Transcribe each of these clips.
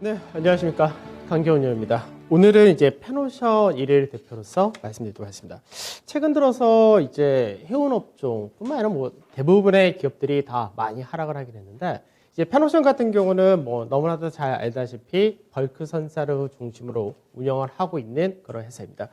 네, 안녕하십니까. 강경훈입니다. 오늘은 이제 페노션 일일 대표로서 말씀드리도록 하겠습니다. 최근 들어서 이제 해운업종뿐만 아니라 뭐 대부분의 기업들이 다 많이 하락을 하긴 했는데, 이제 페노션 같은 경우는 뭐 너무나도 잘 알다시피 벌크 선사를 중심으로 운영을 하고 있는 그런 회사입니다.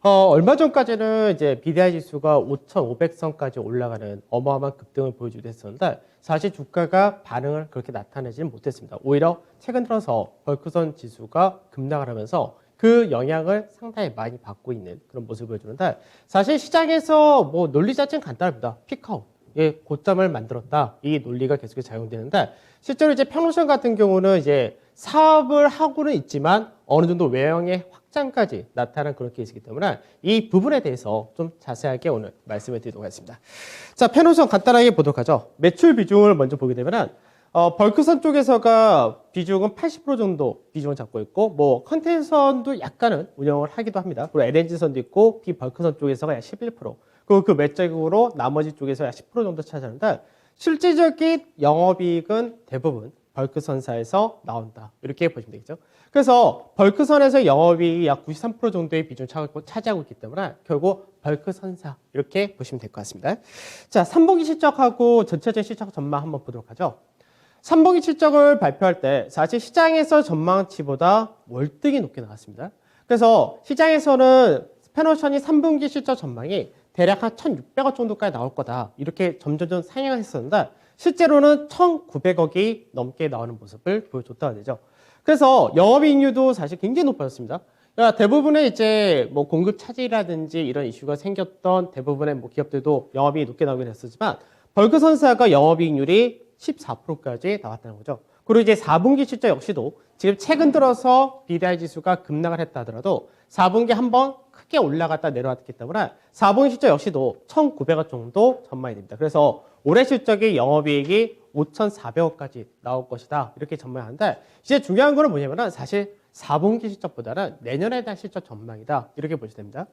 얼마 전까지는 이제 BDI 지수가 5,500선까지 올라가는 어마어마한 급등을 보여주기도 했었는데, 사실 주가가 반응을 그렇게 나타내지는 못했습니다. 오히려 최근 들어서 벌크선 지수가 급락을 하면서 그 영향을 상당히 많이 받고 있는 그런 모습을 보여주는데, 사실 시장에서 뭐 논리 자체는 간단합니다. 피크아웃. 예, 고점을 만들었다. 이 논리가 계속 적용되는데, 실제로 이제 페노션 같은 경우는 이제 사업을 하고는 있지만 어느 정도 외형의 확장까지 나타나는 그런 케이스이기 때문에 이 부분에 대해서 좀 자세하게 오늘 말씀을 드리도록 하겠습니다. 자, 페노션 간단하게 보도록 하죠. 매출 비중을 먼저 보게 되면은 벌크선 쪽에서가 비중은 80% 정도 비중을 잡고 있고, 뭐 컨테이너선도 약간은 운영을 하기도 합니다. 그리고 LNG선도 있고, 비벌크선 쪽에서가 약 11%, 그리고 그 외적으로 나머지 쪽에서 약 10% 정도 차지하는데, 실질적인 영업이익은 대부분 벌크선사에서 나온다. 이렇게 보시면 되겠죠. 그래서 벌크선에서 영업이익이 약 93% 정도의 비중을 차지하고 있기 때문에 결국 벌크선사 이렇게 보시면 될 것 같습니다. 자, 3분기 실적하고 전체적인 실적 전망 한번 보도록 하죠. 3분기 실적을 발표할 때 사실 시장에서 전망치보다 월등히 높게 나왔습니다. 그래서 시장에서는 페노션이 3분기 실적 전망이 대략 한 1,600억 정도까지 나올 거다. 이렇게 점점 상향을 했었는데, 실제로는 1,900억이 넘게 나오는 모습을 보여줬다는 거죠. 그래서 영업이익률도 사실 굉장히 높아졌습니다. 그러니까 대부분의 이제 뭐 공급 차질이라든지 이런 이슈가 생겼던 대부분의 뭐 기업들도 영업이익이 높게 나오게 됐었지만, 벌크선사가 영업이익률이 14%까지 나왔다는 거죠. 그리고 이제 4분기 실적 역시도 지금 최근 들어서 BDI 지수가 급락을 했다 하더라도 4분기 한번 크게 올라갔다 내려왔기 때문에 4분기 실적 역시도 1,900억 정도 전망이 됩니다. 그래서 올해 실적의 영업이익이 5,400억까지 나올 것이다. 이렇게 전망하는데, 이제 중요한 거는 뭐냐면은 사실 4분기 실적보다는 내년에 대한 실적 전망이다. 이렇게 보시면 됩니다.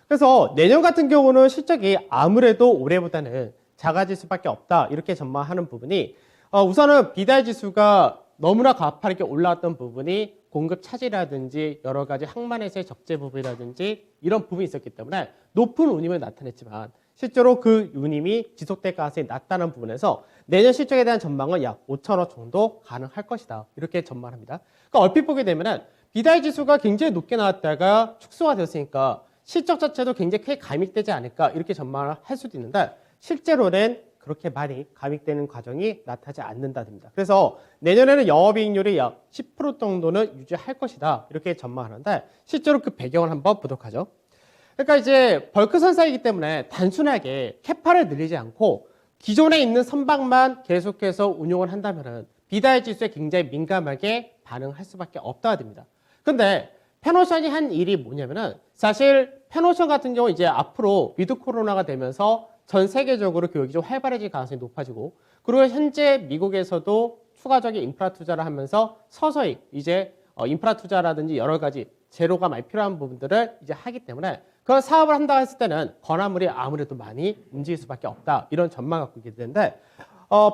그래서 내년 같은 경우는 실적이 아무래도 올해보다는 작아질 수밖에 없다. 이렇게 전망하는 부분이, 우선은 BDI 지수가 너무나 가파르게 올라왔던 부분이 공급 차질이라든지 여러 가지 항만회사의 적재 부분이라든지 이런 부분이 있었기 때문에 높은 운임을 나타냈지만, 실제로 그 운임이 지속될 가능성이 낮다는 부분에서 내년 실적에 대한 전망은 약 5천억 정도 가능할 것이다. 이렇게 전망합니다. 그러니까 얼핏 보게 되면은 BDI 지수가 굉장히 높게 나왔다가 축소가 되었으니까 실적 자체도 굉장히 크게 감익되지 않을까 이렇게 전망을 할 수도 있는데, 실제로는 그렇게 많이 감익되는 과정이 나타나지 않는다입니다. 그래서 내년에는 영업이익률이 약 10% 정도는 유지할 것이다. 이렇게 전망하는데, 실제로 그 배경을 한번 보도록 하죠. 그러니까 이제 벌크선사이기 때문에 단순하게 캐파를 늘리지 않고 기존에 있는 선박만 계속해서 운용을 한다면은 BDI 지수에 굉장히 민감하게 반응할 수밖에 없다가 됩니다. 근데 페노션이 한 일이 뭐냐면은, 사실 페노션 같은 경우 이제 앞으로 위드 코로나가 되면서 전 세계적으로 교육이 좀 활발해질 가능성이 높아지고, 그리고 현재 미국에서도 추가적인 인프라 투자를 하면서 서서히 이제 인프라 투자라든지 여러 가지 재료가 많이 필요한 부분들을 이제 하기 때문에 그런 사업을 한다고 했을 때는 건화물이 아무래도 많이 움직일 수밖에 없다. 이런 전망을 갖고 있게 되는데,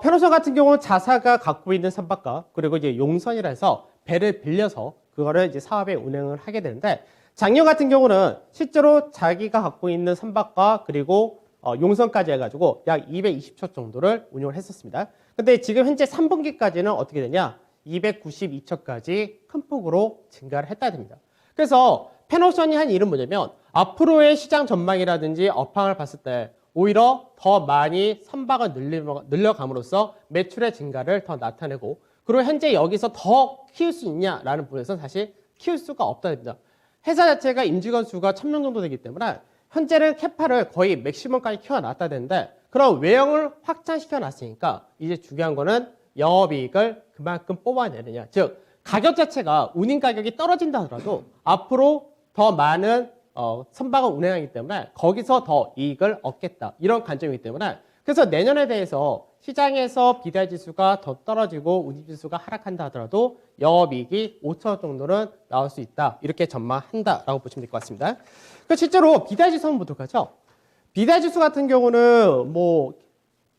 페노션 같은 경우는 자사가 갖고 있는 선박과 그리고 이제 용선이라 해서 배를 빌려서 그거를 이제 사업에 운행을 하게 되는데, 작년 같은 경우는 실제로 자기가 갖고 있는 선박과 그리고 용선까지 해가지고 약 220척 정도를 운용을 했었습니다. 근데 지금 현재 3분기까지는 어떻게 되냐? 292척까지 큰 폭으로 증가를 했다 됩니다. 그래서 페노션이 한 일은 뭐냐면, 앞으로의 시장 전망이라든지 업황을 봤을 때 오히려 더 많이 선박을 늘려감으로써 매출의 증가를 더 나타내고, 그리고 현재 여기서 더 키울 수 있냐라는 부분에서 사실 키울 수가 없다 됩니다. 회사 자체가 임직원 수가 1,000명 정도 되기 때문에 현재는 캐파를 거의 맥시멈까지 키워놨다 되는데, 그럼 외형을 확장시켜 놨으니까 이제 중요한 거는 영업이익을 그만큼 뽑아내느냐. 즉 가격 자체가 운임 가격이 떨어진다 하더라도 앞으로 더 많은 선박을 운행하기 때문에 거기서 더 이익을 얻겠다. 이런 관점이기 때문에, 그래서 내년에 대해서 시장에서 BDI 지수가 더 떨어지고 운임 지수가 하락한다 하더라도 영업이익이 5천억 정도는 나올 수 있다. 이렇게 전망한다라고 보시면 될 것 같습니다. 실제로 BDI 지수 한번 보도록 하죠. BDI 지수 같은 경우는 뭐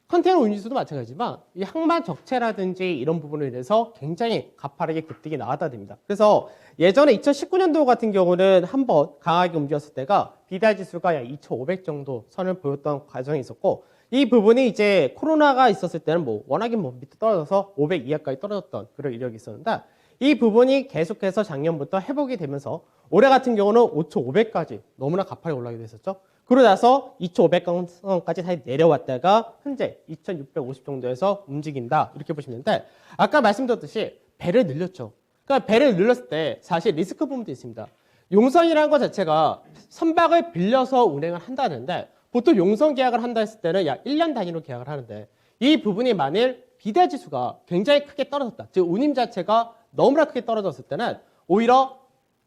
컨테이너 운임수도 마찬가지지만 이 항만 적체라든지 이런 부분에 인해서 굉장히 가파르게 급등이 나왔다 됩니다. 그래서 예전에 2019년도 같은 경우는 한번 강하게 움직였을 때가 비달 지수가 약 2,500 정도 선을 보였던 과정이 있었고, 이 부분이 이제 코로나가 있었을 때는 뭐 워낙에 뭐 밑에 떨어져서 500 이하까지 떨어졌던 그런 이력이 있었는데, 이 부분이 계속해서 작년부터 회복이 되면서 올해 같은 경우는 5,500까지 너무나 가파르게 올라가게 됐었죠. 그러고 나서 2,500선까지 다시 내려왔다가 현재 2,650 정도에서 움직인다, 이렇게 보시면 되는데, 아까 말씀드렸듯이 배를 늘렸죠. 그러니까 배를 늘렸을 때 사실 리스크 부분도 있습니다. 용선이라는 것 자체가 선박을 빌려서 운행을 한다는데, 보통 용선 계약을 한다 했을 때는 약 1년 단위로 계약을 하는데, 이 부분이 만일 비달 지수가 굉장히 크게 떨어졌다, 즉 운임 자체가 너무나 크게 떨어졌을 때는 오히려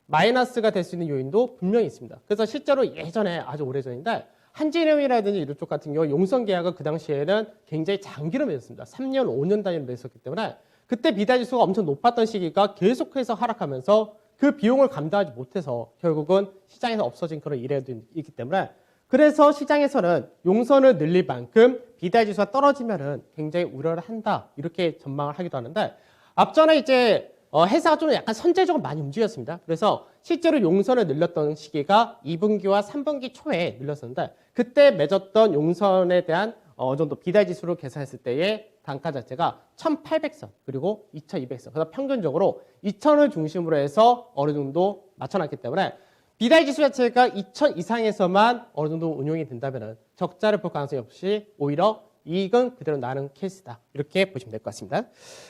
마이너스가 될 수 있는 요인도 분명히 있습니다. 그래서 실제로 예전에 아주 오래전인데 한진해운이라든지 이런 쪽 같은 경우 용선 계약을 그 당시에는 굉장히 장기로 맺었습니다. 3년, 5년 단위로 맺었기 때문에 그때 비달 지수가 엄청 높았던 시기가 계속해서 하락하면서 그 비용을 감당하지 못해서 결국은 시장에서 없어진 그런 일례도 있기 때문에, 그래서 시장에서는 용선을 늘릴 만큼 비달 지수가 떨어지면은 굉장히 우려를 한다, 이렇게 전망을 하기도 하는데, 앞전에 이제 회사가 좀 약간 선제적으로 많이 움직였습니다. 그래서 실제로 용선을 늘렸던 시기가 2분기와 3분기 초에 늘렸었는데, 그때 맺었던 용선에 대한 어느 정도 비달 지수로 계산했을 때의 단가 자체가 1,800선 그리고 2,200선, 그래서 평균적으로 2,000을 중심으로 해서 어느 정도 맞춰놨기 때문에 비달 지수 자체가 2,000 이상에서만 어느 정도 운용이 된다면 적자를 볼 가능성이 없이 오히려 이익은 그대로 나는 케이스다, 이렇게 보시면 될 것 같습니다.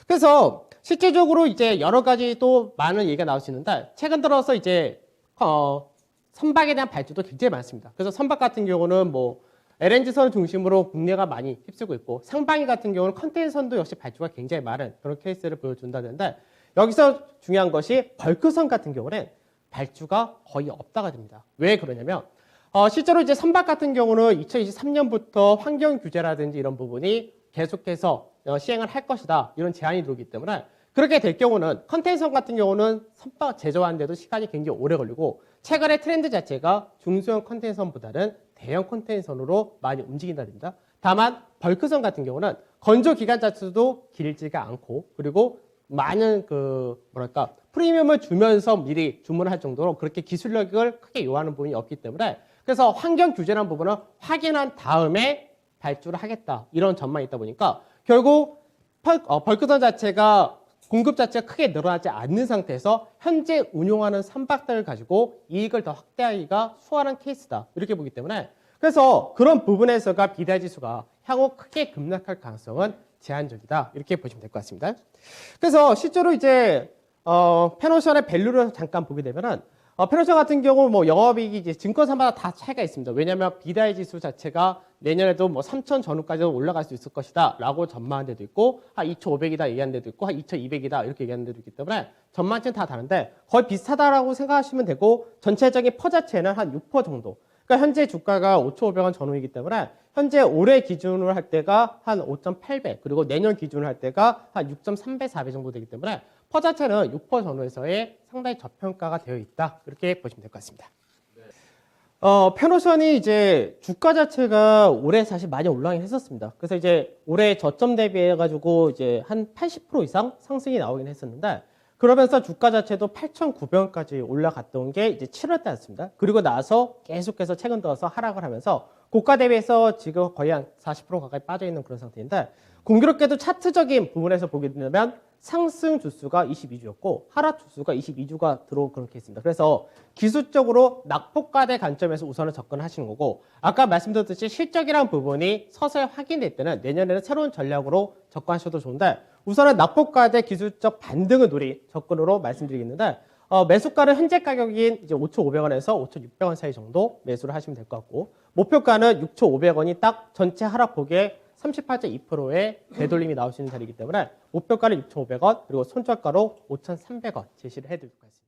그래서 실제적으로 이제 여러 가지 또 많은 얘기가 나올 수 있는데, 최근 들어서 이제 선박에 대한 발주도 굉장히 많습니다. 그래서 선박 같은 경우는 뭐 LNG선을 중심으로 국내가 많이 휩쓰고 있고, 상방위 같은 경우는 컨테이너선도 역시 발주가 굉장히 많은 그런 케이스를 보여준다는데, 여기서 중요한 것이 벌크선 같은 경우는 발주가 거의 없다가 됩니다. 왜 그러냐면 실제로 이제 선박 같은 경우는 2023년부터 환경 규제라든지 이런 부분이 계속해서 시행을 할 것이다, 이런 제한이 들어오기 때문에, 그렇게 될 경우는 컨테이너선 같은 경우는 선박 제조하는데도 시간이 굉장히 오래 걸리고, 최근의 트렌드 자체가 중소형 컨테이너선보다는 대형 컨테이너선으로 많이 움직인다입니다. 다만 벌크선 같은 경우는 건조 기간 자체도 길지가 않고, 그리고 많은 프리미엄을 주면서 미리 주문을 할 정도로 그렇게 기술력을 크게 요하는 부분이 없기 때문에, 그래서 환경 규제라는 부분은 확인한 다음에 발주를 하겠다, 이런 전망이 있다 보니까 결국 벌크선 자체가 공급 자체가 크게 늘어나지 않는 상태에서 현재 운용하는 선박들을 가지고 이익을 더 확대하기가 수월한 케이스다, 이렇게 보기 때문에, 그래서 그런 부분에서가 비달 지수가 향후 크게 급락할 가능성은 제한적이다, 이렇게 보시면 될 것 같습니다. 그래서 실제로 이제 페노션의 밸류를 잠깐 보게 되면은 페노션 같은 경우 뭐 영업이익이 이제 증권사마다 다 차이가 있습니다. 왜냐하면 비달 지수 자체가 내년에도 뭐 3,000 전후까지도 올라갈 수 있을 것이다 라고 전망한 데도 있고, 한 2,500이다 얘기하는 데도 있고, 한 2,200이다 이렇게 얘기하는 데도 있기 때문에 전망치는 다 다른데 거의 비슷하다라고 생각하시면 되고, 전체적인 퍼 자체는 한 6% 정도. 그러니까 현재 주가가 5,500원 전후이기 때문에 현재 올해 기준으로 할 때가 한 5,800, 그리고 내년 기준으로 할 때가 한 6,300, 400 정도 되기 때문에 퍼 자체는 6% 전후에서의 상당히 저평가가 되어 있다, 이렇게 보시면 될 것 같습니다. 페노션이 이제 주가 자체가 올해 사실 많이 올라가긴 했었습니다. 그래서 이제 올해 저점 대비해가지고 이제 한 80% 이상 상승이 나오긴 했었는데, 그러면서 주가 자체도 8,900원까지 올라갔던 게 이제 7월 때였습니다. 그리고 나서 계속해서 최근 들어서 하락을 하면서 고가 대비해서 지금 거의 한 40% 가까이 빠져 있는 그런 상태인데, 공교롭게도 차트적인 부분에서 보게 되면 상승 주수가 22주였고 하락 주수가 22주가 들어온 그런 케이스입니다. 그래서 기술적으로 낙폭과대 관점에서 우선은 접근하시는 거고, 아까 말씀드렸듯이 실적이라는 부분이 서서히 확인될 때는 내년에는 새로운 전략으로 접근하셔도 좋은데, 우선은 낙폭과대 기술적 반등을 노린 접근으로 말씀드리겠는데, 매수가는 현재 가격인 이제 5,500원에서 5,600원 사이 정도 매수를 하시면 될 것 같고, 목표가는 6,500원이 딱 전체 하락폭의 38.2%의 되돌림이 나올 수 있는 자리이기 때문에 목표가는 6,500원, 그리고 손절가로 5,300원 제시를 해드릴 것 같습니다.